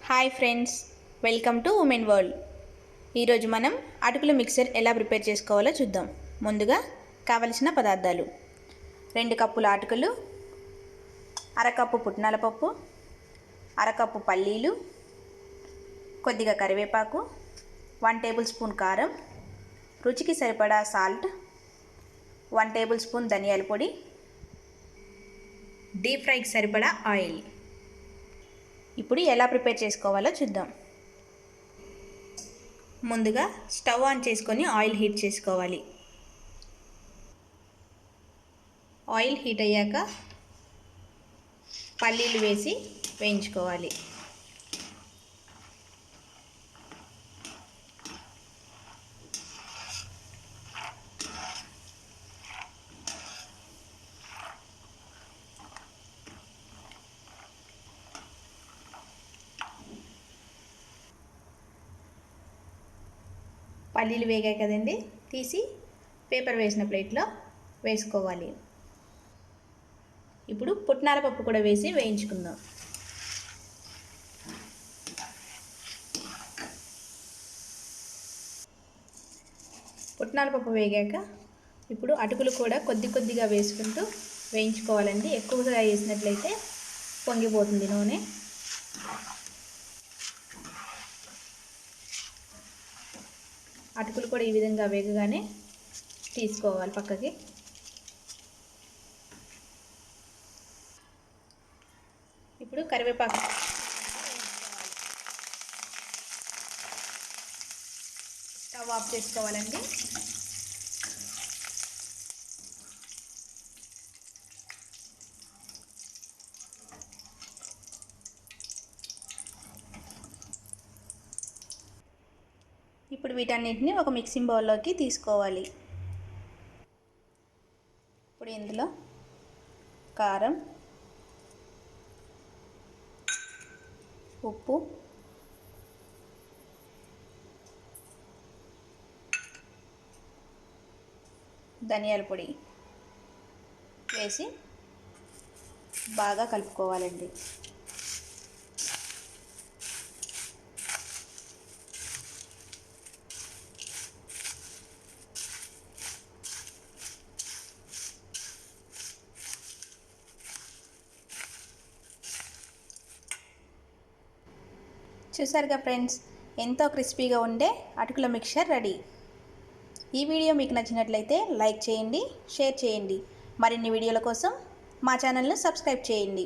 Hi friends, welcome to women world. ఈరోజు మనం అటుకుల మిక్సర్ ఎలా ప్రిపేర్ చేసుకోవాలో చూద్దాం. ముందుగా కావలసిన పదార్థాలు: 2 కప్పుల అటుకులు, అరకప్పు పుట్నాల పప్పు, అరకప్పు పల్లీలు, కొద్దిగా కరివేపాకు, 1 టేబుల్ స్పూన్ కారం, రుచికి సరిపడా సాల్ట్, 1 టేబుల్ స్పూన్ ధనియాల పొడి, డీప్ ఫ్రైకి సరిపడా ఆయిల్. ఇప్పుడు ఎలా ప్రిపేర్ చేసుకోవాలో చూద్దాం. ముందుగా స్టవ్ ఆన్ చేసుకొని ఆయిల్ హీట్ చేసుకోవాలి. ఆయిల్ హీట్ అయ్యాక పల్లీలు వేసి వేయించుకోవాలి. పల్లీలు వేగాయి కదండి, తీసి పేపర్ వేసిన ప్లేట్లో వేసుకోవాలి. ఇప్పుడు పుట్నాల పప్పు కూడా వేసి వేయించుకుందాం. పుట్నాల పప్పు వేగాక ఇప్పుడు అటుకులు కూడా కొద్దిగా వేసుకుంటూ వేయించుకోవాలండి. ఎక్కువగా వేసినట్లయితే పొంగిపోతుంది నూనె. అటుకులు కూడా ఈ విధంగా వేగగానే తీసుకోవాలి పక్కకి. ఇప్పుడు కరివేపాకు స్టవ్ ఆఫ్ చేసుకోవాలండి. ఇప్పుడు వీటన్నిటిని ఒక మిక్సింగ్ బౌల్లోకి తీసుకోవాలి. ఇప్పుడు ఇందులో కారం, ఉప్పు, ధనియాల పొడి వేసి బాగా కలుపుకోవాలండి. చూసారుగా ఫ్రెండ్స్, ఎంతో క్రిస్పీగా ఉండే అటుకుల మిక్చర్ రెడీ. ఈ వీడియో మీకు నచ్చినట్లయితే లైక్ చేయండి, షేర్ చేయండి. మరిన్ని వీడియోల కోసం మా ఛానల్ను సబ్స్క్రైబ్ చేయండి.